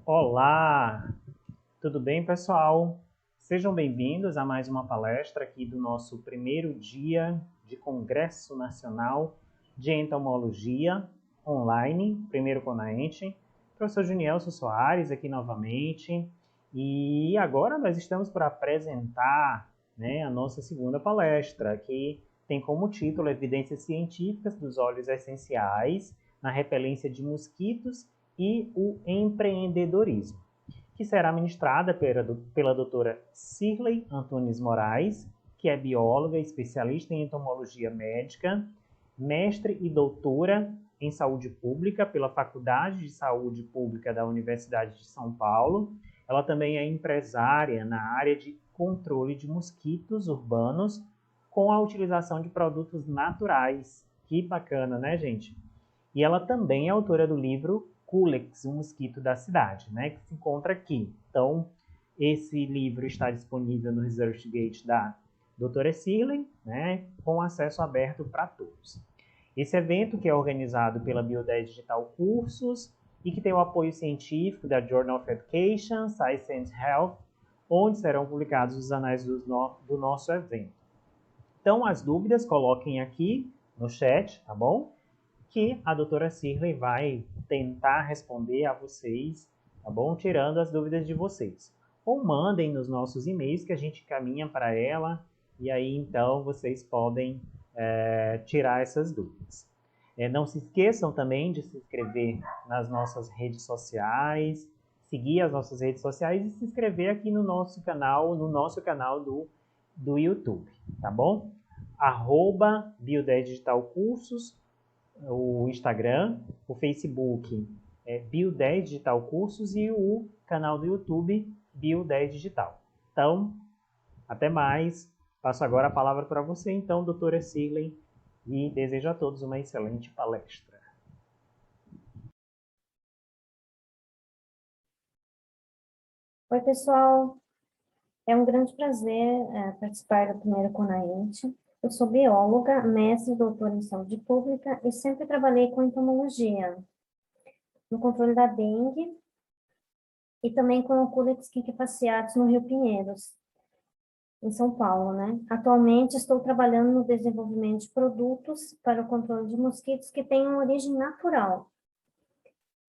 Olá, tudo bem, pessoal? Sejam bem-vindos a mais uma palestra aqui do nosso primeiro dia de Congresso Nacional de Entomologia online, primeiro CONAENTE. Professor Junielso Soares aqui novamente. E agora nós estamos para apresentar, a nossa segunda palestra, que tem como título Evidências Científicas dos Óleos Essenciais na Repelência de Mosquitos e o Empreendedorismo, que será ministrada pela doutora Cirlei Antunes Moraes, que é bióloga, especialista em entomologia médica, mestre e doutora em saúde pública pela Faculdade de Saúde Pública da Universidade de São Paulo. Ela também é empresária na área de controle de mosquitos urbanos com a utilização de produtos naturais. Que bacana, né, gente? E ela também é autora do livro Culex, o mosquito da cidade, que se encontra aqui. Então, esse livro está disponível no ResearchGate da doutora Cirlei, com acesso aberto para todos. Esse evento, que é organizado pela Bio10 Digital Cursos e que tem o apoio científico da Journal of Education, Science and Health, onde serão publicados os anais do nosso evento. Então, as dúvidas coloquem aqui no chat, tá bom? Que a doutora Cirlei vai tentar responder a vocês, tá bom? Tirando as dúvidas de vocês. Ou mandem nos nossos e-mails que a gente caminha para ela e aí então vocês podem tirar essas dúvidas. Não se esqueçam também de se inscrever nas nossas redes sociais, seguir as nossas redes sociais e se inscrever aqui no nosso canal do YouTube, tá bom? @Bio10 Digital Cursos, o Instagram, o Facebook é Bio10 Digital Cursos e o canal do YouTube Bio10 Digital. Então, até mais. Passo agora a palavra para você, então, doutora Cirlei, e desejo a todos uma excelente palestra. Oi, pessoal. É um grande prazer participar do primeiro CONAENTE. Eu sou bióloga, mestre e doutora em saúde pública e sempre trabalhei com entomologia, no controle da dengue e também com o Culex quinquefasciatus no Rio Pinheiros, em São Paulo, Atualmente estou trabalhando no desenvolvimento de produtos para o controle de mosquitos que tenham origem natural.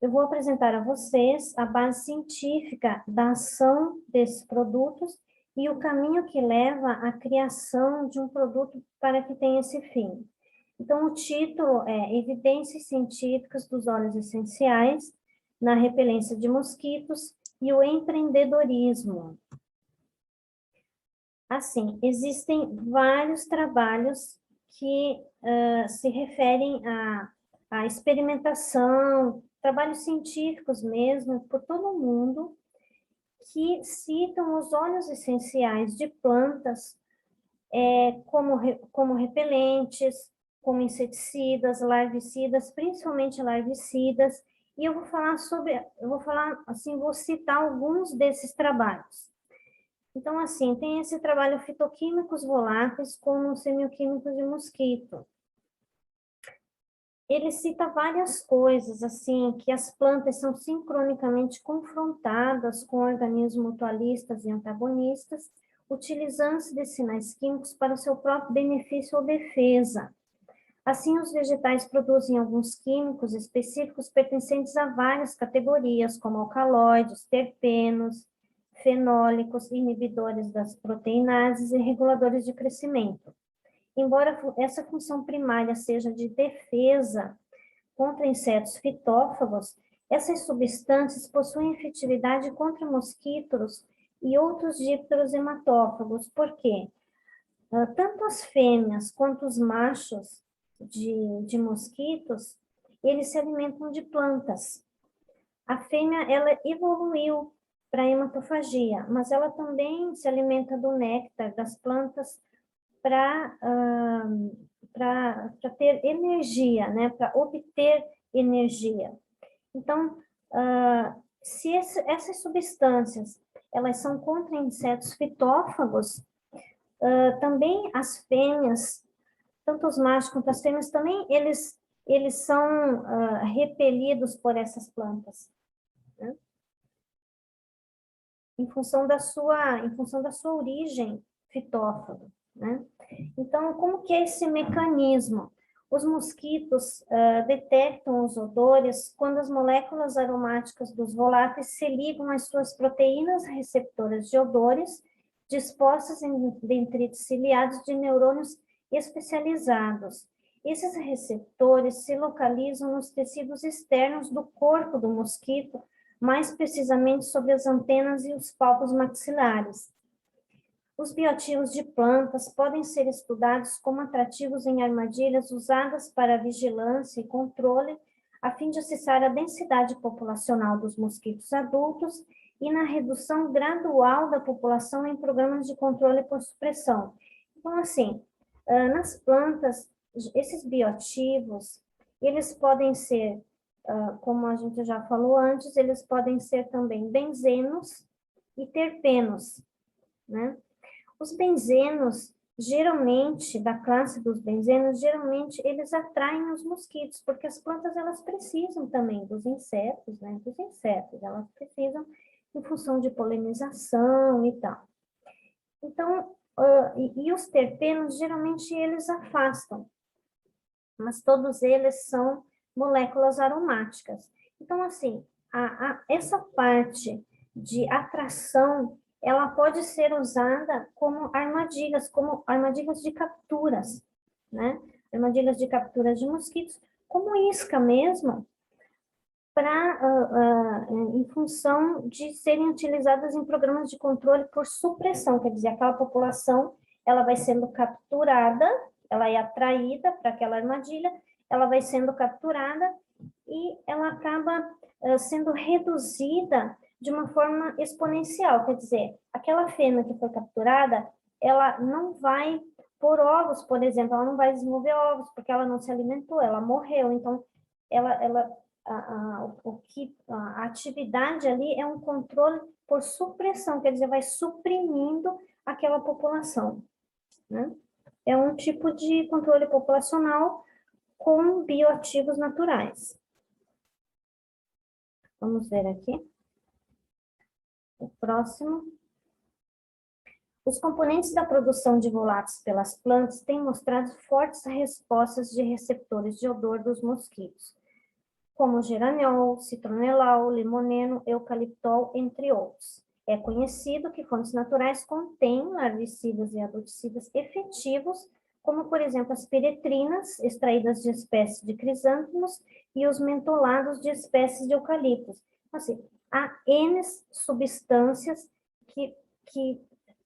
Eu vou apresentar a vocês a base científica da ação desses produtos e o caminho que leva à criação de um produto para que tenha esse fim. Então, o título é Evidências Científicas dos Óleos Essenciais na Repelência de Mosquitos e o Empreendedorismo. Assim, existem vários trabalhos que se referem à experimentação, trabalhos científicos mesmo, por todo o mundo, que citam os óleos essenciais de plantas como repelentes, como inseticidas, larvicidas, principalmente larvicidas, e vou citar alguns desses trabalhos. Então, assim, tem esse trabalho fitoquímicos voláteis como semioquímicos de mosquito. Ele cita várias coisas, assim, que as plantas são sincronicamente confrontadas com organismos mutualistas e antagonistas, utilizando-se de sinais químicos para o seu próprio benefício ou defesa. Assim, os vegetais produzem alguns químicos específicos pertencentes a várias categorias, como alcaloides, terpenos, fenólicos, inibidores das proteinases e reguladores de crescimento. Embora essa função primária seja de defesa contra insetos fitófagos, essas substâncias possuem efetividade contra mosquitos e outros dípteros hematófagos, porque tanto as fêmeas quanto os machos de mosquitos, eles se alimentam de plantas. A fêmea, ela evoluiu para a hematofagia, mas ela também se alimenta do néctar das plantas para ter energia, para obter energia. Então, se essas substâncias elas são contra insetos fitófagos, também as fêmeas, tanto os machos quanto as fêmeas, também eles são repelidos por essas plantas. em função da sua origem fitófaga, né? Então, como que é esse mecanismo? Os mosquitos detectam os odores quando as moléculas aromáticas dos voláteis se ligam às suas proteínas receptoras de odores, dispostas em dendritos ciliados de neurônios especializados. Esses receptores se localizam nos tecidos externos do corpo do mosquito, mais precisamente sobre as antenas e os palpos maxilares. Os bioativos de plantas podem ser estudados como atrativos em armadilhas usadas para vigilância e controle, a fim de acessar a densidade populacional dos mosquitos adultos e na redução gradual da população em programas de controle por supressão. Então, assim, nas plantas, esses bioativos, eles podem ser, como a gente já falou antes, eles podem ser também benzenos e terpenos, né? Os benzenos, geralmente, da classe dos benzenos, geralmente eles atraem os mosquitos, porque as plantas, elas precisam também dos insetos, né? Dos insetos, elas precisam em função de polinização e tal. Então, e os terpenos, geralmente, eles afastam, mas todos eles são moléculas aromáticas. Então, assim, essa parte de atração, ela pode ser usada como armadilhas de capturas, né? Armadilhas de captura de mosquitos, como isca mesmo, em função de serem utilizadas em programas de controle por supressão, quer dizer, aquela população, ela vai sendo capturada, ela é atraída para aquela armadilha, ela vai sendo capturada e ela acaba sendo reduzida de uma forma exponencial, quer dizer, aquela fêmea que foi capturada, ela não vai pôr ovos, por exemplo, ela não vai desenvolver ovos, porque ela não se alimentou, ela morreu, então a atividade ali é um controle por supressão, quer dizer, vai suprimindo aquela população, né? É um tipo de controle populacional com bioativos naturais. Vamos ver aqui. O próximo. Os componentes da produção de voláteis pelas plantas têm mostrado fortes respostas de receptores de odor dos mosquitos, como geraniol, citronelal, limoneno, eucaliptol, entre outros. É conhecido que fontes naturais contêm larvicidas e adulticidas efetivos, como, por exemplo, as piretrinas, extraídas de espécies de crisântemos, e os mentolados de espécies de eucaliptos. Assim, há N substâncias que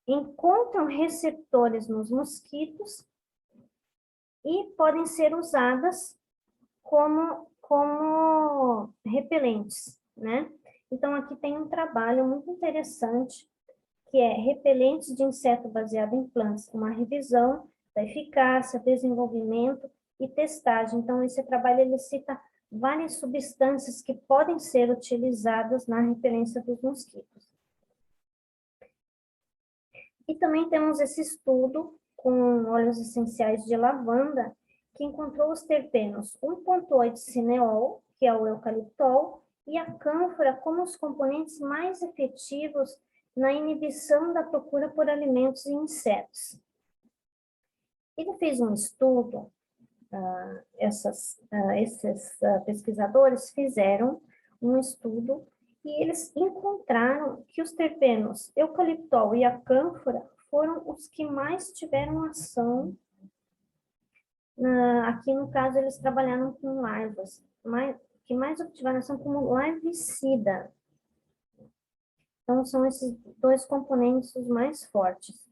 encontram receptores nos mosquitos e podem ser usadas como repelentes, né? Então, aqui tem um trabalho muito interessante, que é repelentes de inseto baseado em plantas, uma revisão da eficácia, desenvolvimento e testagem. Então, esse trabalho, ele cita várias substâncias que podem ser utilizadas na repelência dos mosquitos. E também temos esse estudo com óleos essenciais de lavanda, que encontrou os terpenos 1,8-cineol, que é o eucaliptol, e a cânfora como os componentes mais efetivos na inibição da procura por alimentos e insetos. Ele fez um estudo, esses pesquisadores fizeram um estudo e eles encontraram que os terpenos eucaliptol e a cânfora foram os que mais tiveram ação. Aqui, no caso, eles trabalharam com larvas, que mais obtiveram ação como larvicida. Então, são esses dois componentes os mais fortes.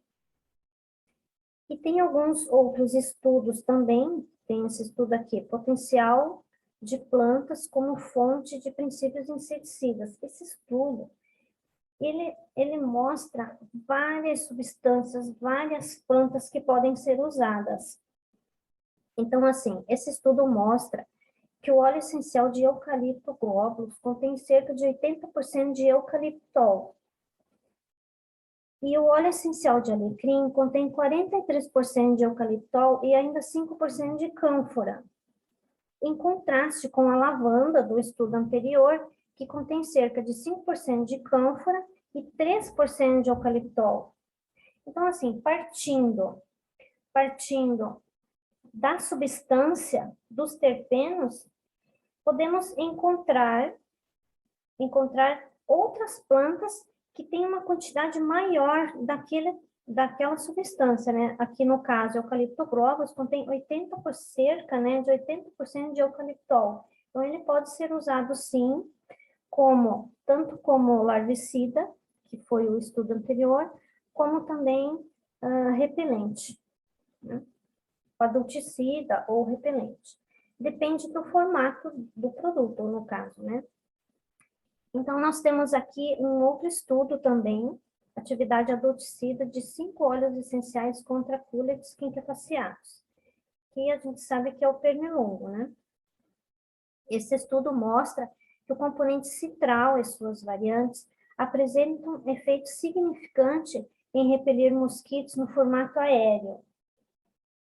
E tem alguns outros estudos também, tem esse estudo aqui, potencial de plantas como fonte de princípios inseticidas. Esse estudo, ele mostra várias substâncias, várias plantas que podem ser usadas. Então, assim, esse estudo mostra que o óleo essencial de eucalipto glóbulos contém cerca de 80% de eucaliptol. E o óleo essencial de alecrim contém 43% de eucaliptol e ainda 5% de cânfora. Em contraste com a lavanda do estudo anterior, que contém cerca de 5% de cânfora e 3% de eucaliptol. Então, assim, partindo da substância dos terpenos, podemos encontrar outras plantas que têm uma quantidade maior daquela substância, né? Aqui no caso, o Eucalyptus globulus contém cerca, né, de 80% de eucaliptol. Então, ele pode ser usado, sim, tanto como larvicida, que foi o estudo anterior, como também repelente, né? Adulticida ou repelente. Depende do formato do produto, no caso, né? Então, nós temos aqui um outro estudo também, atividade adulticida de 5 óleos essenciais contra culex quinquefaciatus, que a gente sabe que é o pernilongo, né? Esse estudo mostra que o componente citral e suas variantes apresentam efeito significante em repelir mosquitos no formato aéreo.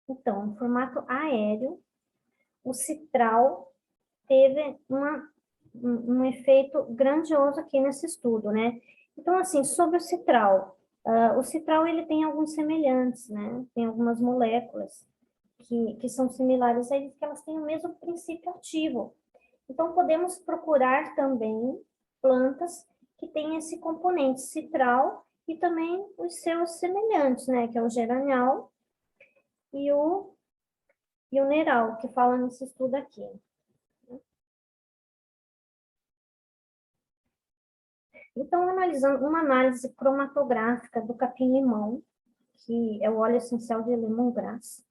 Então, no formato aéreo, o citral teve um efeito grandioso aqui nesse estudo, né? Então, assim, sobre o citral ele tem alguns semelhantes, né? Tem algumas moléculas que são similares a ele, que elas têm o mesmo princípio ativo. Então, podemos procurar também plantas que têm esse componente citral e também os seus semelhantes, né? Que é o geranial e o neral, que fala nesse estudo aqui. Então, analisando uma análise cromatográfica do capim-limão, que é o óleo essencial de lemongrass,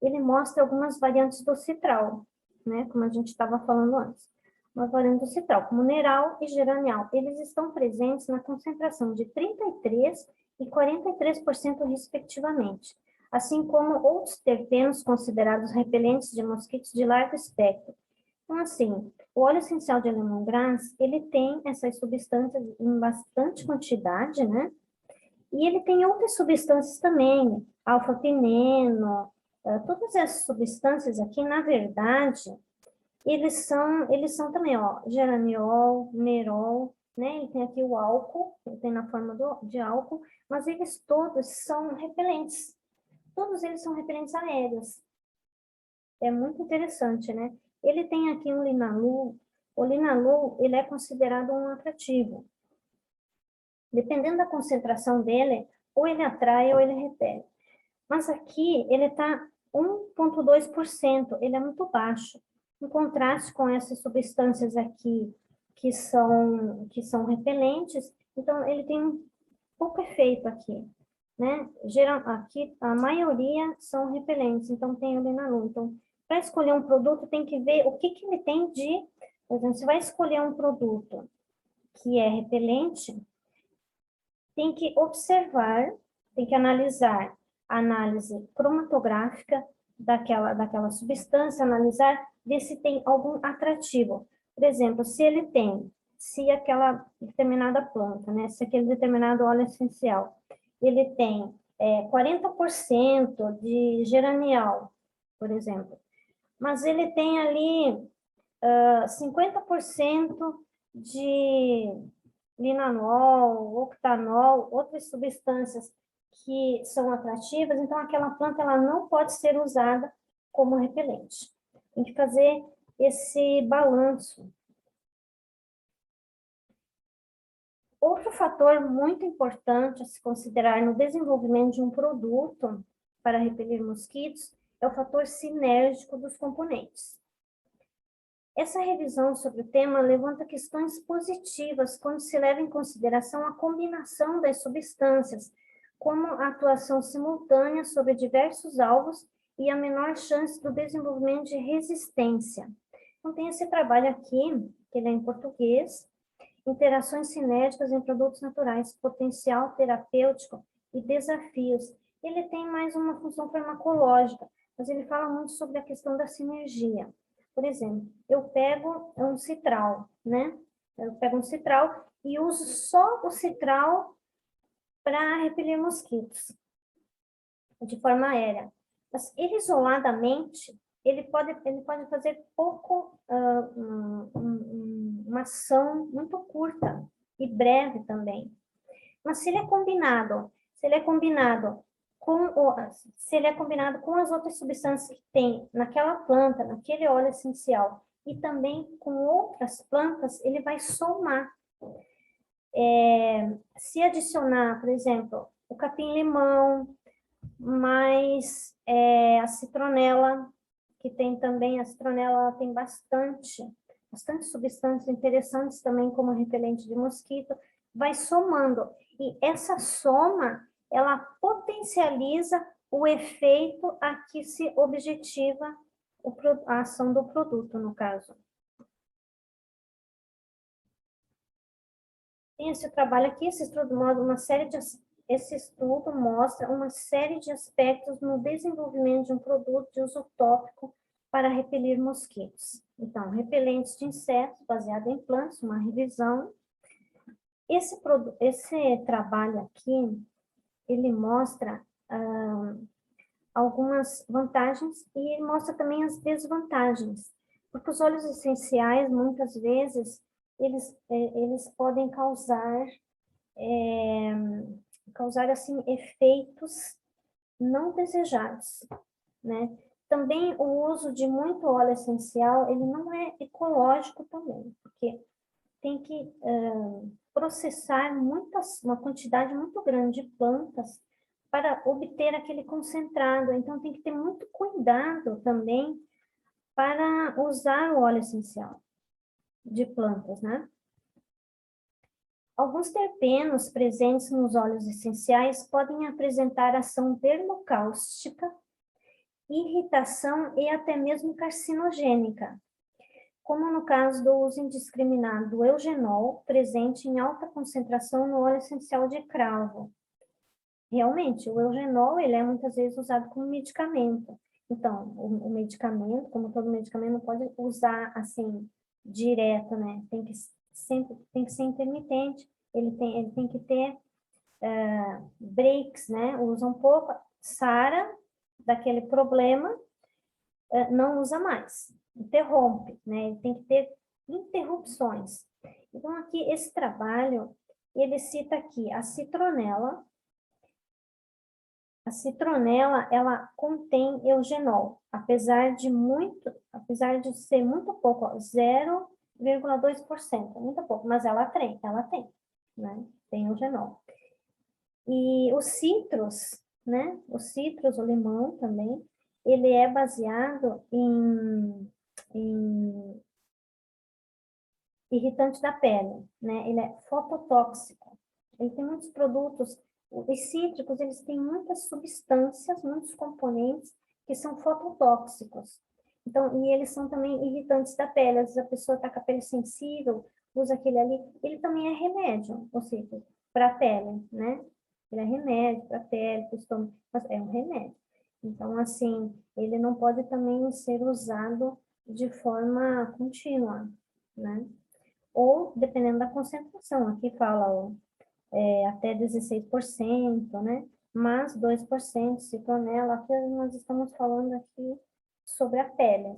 ele mostra algumas variantes do citral, né, como a gente estava falando antes. Uma variante do citral, como neral e geranial, eles estão presentes na concentração de 33% e 43%, respectivamente, assim como outros terpenos considerados repelentes de mosquitos de largo espectro. Então, assim, o óleo essencial de lemongrass, ele tem essas substâncias em bastante quantidade, né? E ele tem outras substâncias também, alfa-pineno, todas essas substâncias aqui, na verdade, eles são também, ó, geraniol, nerol, né? Ele tem aqui o álcool, ele tem na forma de álcool, mas eles todos são repelentes. Todos eles são repelentes aéreos. É muito interessante, né? Ele tem aqui um linalool. O linalool, ele é considerado um atrativo. Dependendo da concentração dele, ou ele atrai ou ele repele. Mas aqui ele está 1,2%, ele é muito baixo. Em contraste com essas substâncias aqui que são repelentes, então ele tem um pouco efeito aqui, né? Aqui a maioria são repelentes, então tem o linalool. Então, para escolher um produto, tem que ver o que ele tem de... Por exemplo, você vai escolher um produto que é repelente, tem que observar, tem que analisar a análise cromatográfica daquela substância, analisar, ver se tem algum atrativo. Por exemplo, se aquela determinada planta, né, se aquele determinado óleo essencial, ele tem 40% de geranial, por exemplo, mas ele tem ali 50% de linanol, octanol, outras substâncias que são atrativas, então aquela planta ela não pode ser usada como repelente. Tem que fazer esse balanço. Outro fator muito importante a se considerar no desenvolvimento de um produto para repelir mosquitos é o fator sinérgico dos componentes. Essa revisão sobre o tema levanta questões positivas quando se leva em consideração a combinação das substâncias, como a atuação simultânea sobre diversos alvos e a menor chance do desenvolvimento de resistência. Então, tem esse trabalho aqui, que ele é em português, Interações Sinérgicas em Produtos Naturais, Potencial Terapêutico e Desafios. Ele tem mais uma função farmacológica, mas ele fala muito sobre a questão da sinergia. Por exemplo, eu pego um citral, né? Eu pego um citral e uso só o citral para repelir mosquitos, de forma aérea. Mas ele isoladamente, ele pode fazer uma ação muito curta e breve também. Mas se ele é combinado, se ele é combinado com as outras substâncias que tem naquela planta, naquele óleo essencial, e também com outras plantas, ele vai somar. Se adicionar, por exemplo, o capim-limão, mais a citronela, que tem também, a citronela ela tem bastante substâncias interessantes também como repelente de mosquito, vai somando. E essa soma, ela potencializa o efeito a que se objetiva a ação do produto, no caso. Tem esse trabalho aqui, esse estudo mostra uma série de aspectos no desenvolvimento de um produto de uso tópico para repelir mosquitos. Então, repelentes de insetos baseado em plantas, uma revisão. Esse trabalho aqui, ele mostra algumas vantagens e ele mostra também as desvantagens. Porque os óleos essenciais, muitas vezes, eles podem causar assim, efeitos não desejados, né? Também o uso de muito óleo essencial, ele não é ecológico também, porque tem que processar uma quantidade muito grande de plantas para obter aquele concentrado. Então, tem que ter muito cuidado também para usar o óleo essencial de plantas, né? Alguns terpenos presentes nos óleos essenciais podem apresentar ação dermocáustica, irritação e até mesmo carcinogênica, como no caso do uso indiscriminado do eugenol, presente em alta concentração no óleo essencial de cravo. Realmente, o eugenol ele é muitas vezes usado como medicamento. Então, o medicamento, como todo medicamento, não pode usar assim direto, né? Tem que ser intermitente. Ele tem que ter breaks, né? Usa um pouco, sara daquele problema, não usa mais, interrompe, né? Ele tem que ter interrupções. Então, aqui, esse trabalho, ele cita aqui a citronela. A citronela, ela contém eugenol, apesar de ser muito pouco, 0,2%, muito pouco, mas ela tem, né? Tem eugenol. E os citros, né? O citros, o limão também, ele é baseado em irritante da pele, né? Ele é fototóxico. Ele tem muitos produtos, os cítricos, eles têm muitas substâncias, muitos componentes que são fototóxicos. Então, e eles são também irritantes da pele. Às vezes a pessoa está com a pele sensível, usa aquele ali. Ele também é remédio, ou seja, para a pele, né? Ele é remédio para a pele, para o estômago, mas é um remédio. Então, assim, ele não pode também ser usado de forma contínua, né? Ou dependendo da concentração, aqui fala até 16%, né? Mas 2% de citronela, aqui nós estamos falando aqui sobre a pele,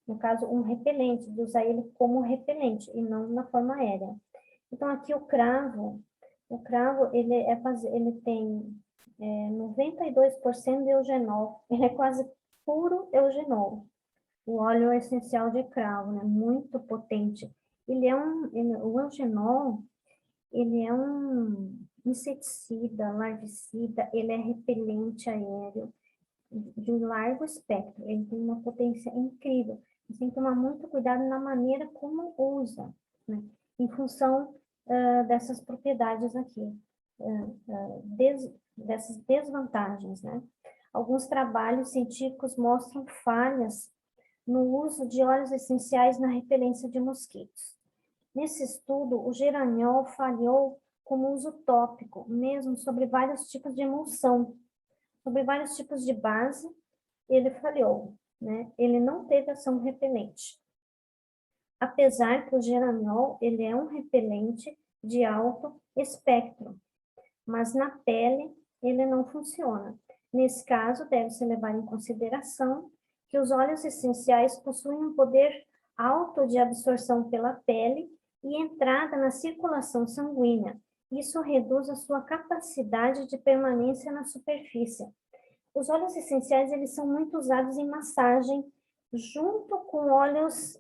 no caso, um repelente, de usar ele como repelente e não na forma aérea. Então, aqui o cravo, ele tem 92% de eugenol, ele é quase puro eugenol. O óleo essencial de cravo, né? Muito potente. O eugenol, ele é um inseticida, larvicida, ele é repelente aéreo de um largo espectro, ele tem uma potência incrível. Você tem que tomar muito cuidado na maneira como usa, né? Em função dessas propriedades aqui, dessas desvantagens, né? Alguns trabalhos científicos mostram falhas no uso de óleos essenciais na repelência de mosquitos. Nesse estudo, o geraniol falhou como uso tópico, mesmo sobre vários tipos de emulsão, sobre vários tipos de base, ele falhou, né? Ele não teve ação repelente. Apesar que o geraniol, ele é um repelente de alto espectro, mas na pele ele não funciona. Nesse caso, deve-se levar em consideração que os óleos essenciais possuem um poder alto de absorção pela pele e entrada na circulação sanguínea, Isso reduz a sua capacidade de permanência na superfície. Os óleos essenciais, eles são muito usados em massagem, junto com óleos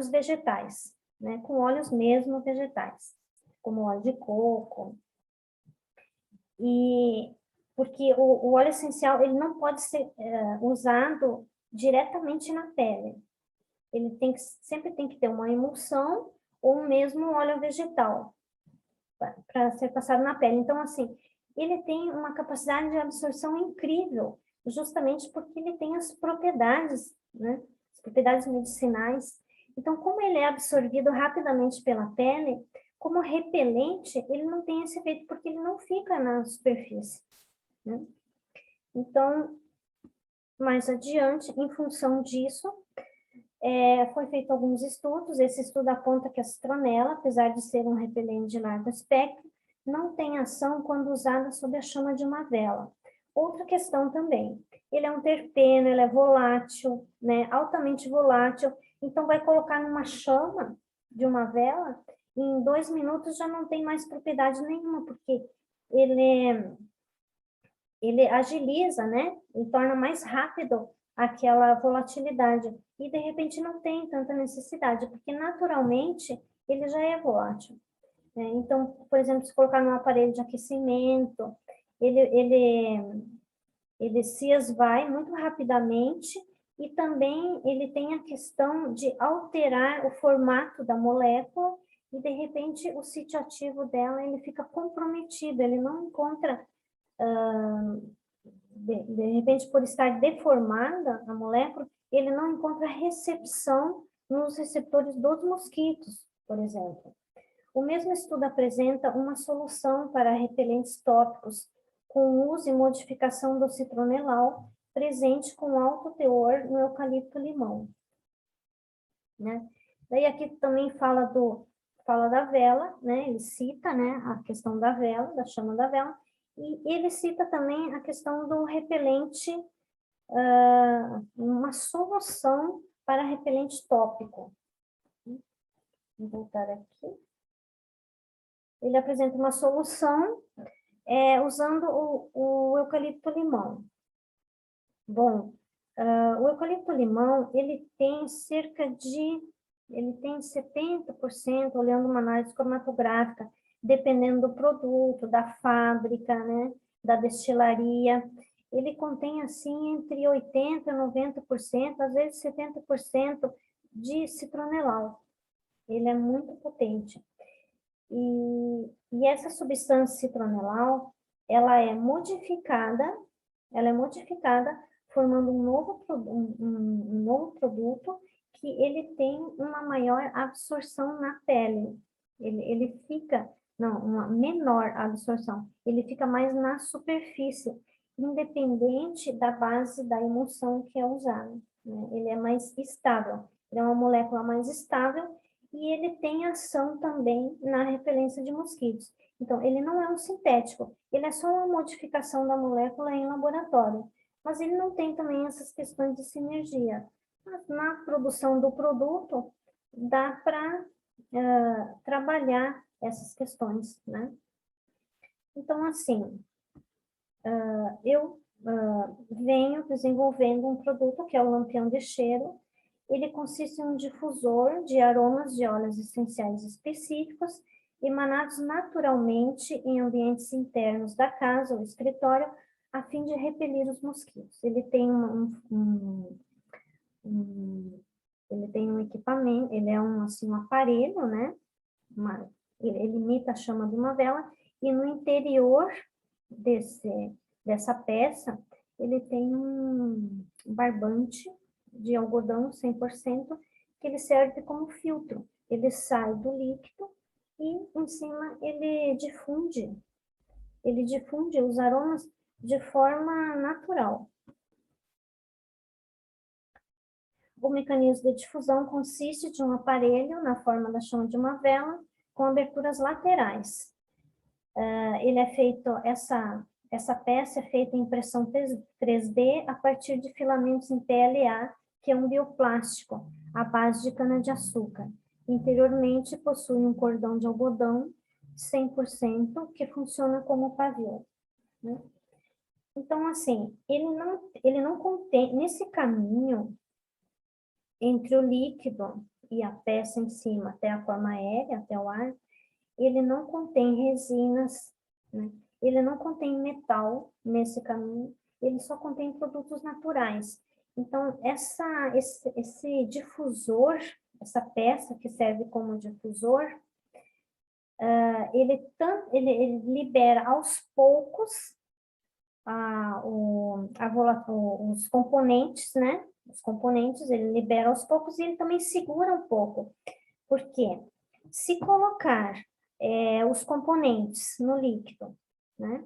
vegetais, né? Com óleos mesmo vegetais, como óleo de coco. E porque o óleo essencial, ele não pode ser usado diretamente na pele. Ele sempre tem que ter uma emulsão ou mesmo óleo vegetal para ser passado na pele. Então, assim, ele tem uma capacidade de absorção incrível, justamente porque ele tem as propriedades, né? As propriedades medicinais. Então, como ele é absorvido rapidamente pela pele, como repelente, ele não tem esse efeito porque ele não fica na superfície, né? Então, mais adiante, em função disso, foi feito alguns estudos. Esse estudo aponta que a citronela, apesar de ser um repelente de largo espectro, não tem ação quando usada sob a chama de uma vela. Outra questão também, ele é um terpeno, ele é volátil, né, altamente volátil, então vai colocar numa chama de uma vela, e em 2 minutos já não tem mais propriedade nenhuma, porque ele agiliza, né, e torna mais rápido aquela volatilidade, e de repente não tem tanta necessidade, porque naturalmente ele já é volátil. Então, por exemplo, se colocar num aparelho de aquecimento, ele se esvai muito rapidamente e também ele tem a questão de alterar o formato da molécula e, de repente, o sítio ativo dela ele fica comprometido, ele não encontra, de repente, por estar deformada a molécula, ele não encontra recepção nos receptores dos mosquitos, por exemplo. O mesmo estudo apresenta uma solução para repelentes tópicos com uso e modificação do citronelal, presente com alto teor no eucalipto-limão, né? Daí aqui também fala da vela, né? Ele cita, né, a questão da vela, da chama da vela, e ele cita também a questão do repelente, uma solução para repelente tópico. Vou voltar aqui. Ele apresenta uma solução usando o eucalipto-limão. Bom, o eucalipto-limão, ele tem 70%, olhando uma análise cromatográfica, dependendo do produto, da fábrica, né, da destilaria. Ele contém, assim, entre 80% e 90%, às vezes 70% de citronelal. Ele é muito potente. E essa substância citronelal, ela é modificada, formando um novo produto que ele tem uma maior absorção na pele. Ele fica, não, uma menor absorção, ele fica mais na superfície, independente da base da emulsão que é usada, né? Ele é mais estável, ele é uma molécula mais estável e ele tem ação também na repelência de mosquitos. Então, ele não é um sintético, ele é só uma modificação da molécula em laboratório, mas ele não tem também essas questões de sinergia. Mas na produção do produto, dá para trabalhar essas questões, né? Então, assim, eu venho desenvolvendo um produto que é o lampião de cheiro. Ele consiste em um difusor de aromas de óleos essenciais específicos, emanados naturalmente em ambientes internos da casa ou escritório, a fim de repelir os mosquitos. Ele tem ele tem um equipamento, ele é assim, um aparelho, né? Ele imita a chama de uma vela, e no interior dessa peça, ele tem um barbante de algodão 100%, que ele serve como filtro. Ele sai do líquido e, em cima, ele difunde os aromas de forma natural. O mecanismo de difusão consiste de um aparelho na forma da chama de uma vela, com aberturas laterais. Ele é feito, essa peça é feita em impressão 3D a partir de filamentos em PLA, que é um bioplástico à base de cana-de-açúcar. Interiormente possui um cordão de algodão 100% que funciona como pavio, né? Então, assim, ele não contém, nesse caminho entre o líquido e a peça em cima, até a forma aérea, até o ar, ele não contém resinas, né? Ele não contém metal nesse caminho, ele só contém produtos naturais. Então, esse difusor, essa peça que serve como difusor, ele libera aos poucos os componentes, né? Os componentes ele libera aos poucos e ele também segura um pouco. Por quê? Se colocar os componentes no líquido, né?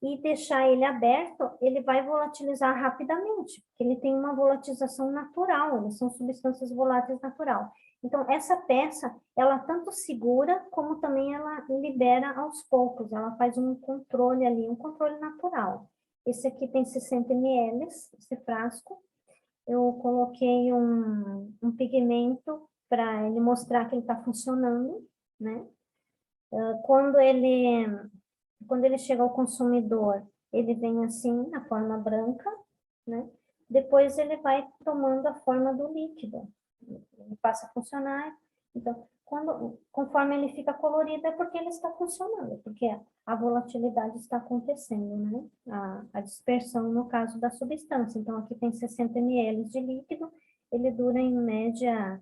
E deixar ele aberto, ele vai volatilizar rapidamente, porque ele tem uma volatilização natural, eles são substâncias voláteis natural. Então, essa peça, ela tanto segura, como também ela libera aos poucos, ela faz um controle ali, um controle natural. Esse aqui tem 60 ml, esse frasco. Eu coloquei um pigmento para ele mostrar que ele está funcionando, né? Quando ele chega ao consumidor, ele vem assim, na forma branca, né? Depois ele vai tomando a forma do líquido, ele passa a funcionar. Então, conforme ele fica colorido, é porque ele está funcionando, porque a volatilidade está acontecendo, né? A dispersão, no caso da substância. Então, aqui tem 60 ml de líquido, ele dura em média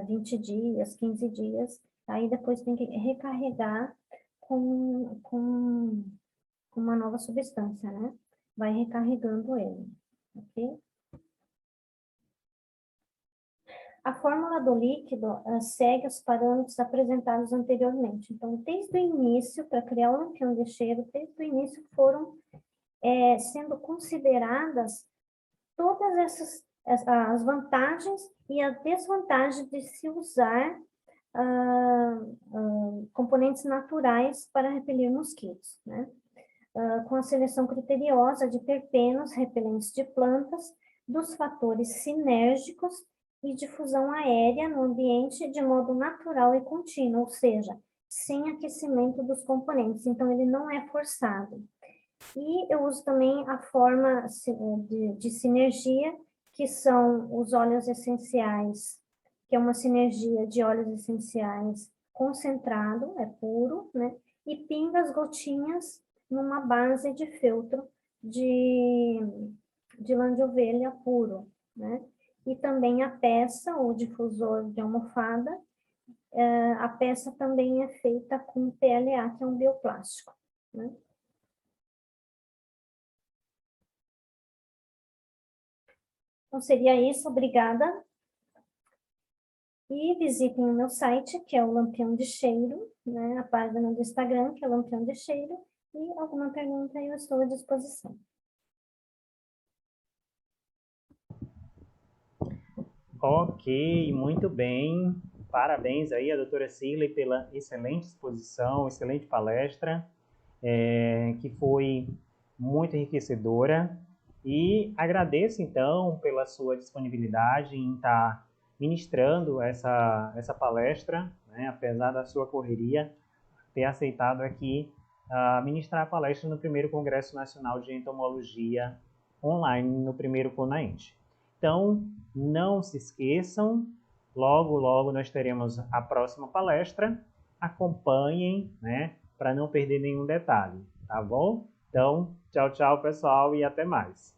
20 dias, 15 dias, aí depois tem que recarregar com uma nova substância, né? Vai recarregando ele, ok? A fórmula do líquido segue os parâmetros apresentados anteriormente. Então, desde o início, para criar o lampião de cheiro, desde o início foram sendo consideradas todas as vantagens e a desvantagem de se usar componentes naturais para repelir mosquitos, né? Com a seleção criteriosa de terpenos, repelentes de plantas, dos fatores sinérgicos e difusão aérea no ambiente de modo natural e contínuo, ou seja, sem aquecimento dos componentes, então ele não é forçado. E eu uso também a forma de sinergia, que são os óleos essenciais, que é uma sinergia de óleos essenciais concentrado, é puro, né? E pingas, gotinhas, numa base de feltro de lã de ovelha puro, né? E também a peça, o difusor de almofada, a peça também é feita com PLA, que é um bioplástico, né? Então, seria isso, obrigada. E visitem o meu site, que é o Lampião de Cheiro, né? A página do Instagram, que é o Lampião de Cheiro, e alguma pergunta eu estou à disposição. Ok, muito bem. Parabéns aí a doutora Cirlei pela excelente exposição, excelente palestra, que foi muito enriquecedora. E agradeço, então, pela sua disponibilidade em estar ministrando essa palestra, né? Apesar da sua correria, ter aceitado aqui ministrar a palestra no primeiro Congresso Nacional de Entomologia online, no primeiro CONAENT. Então, não se esqueçam, logo, logo nós teremos a próxima palestra. Acompanhem, né, para não perder nenhum detalhe, tá bom? Então, tchau, tchau, pessoal, e até mais.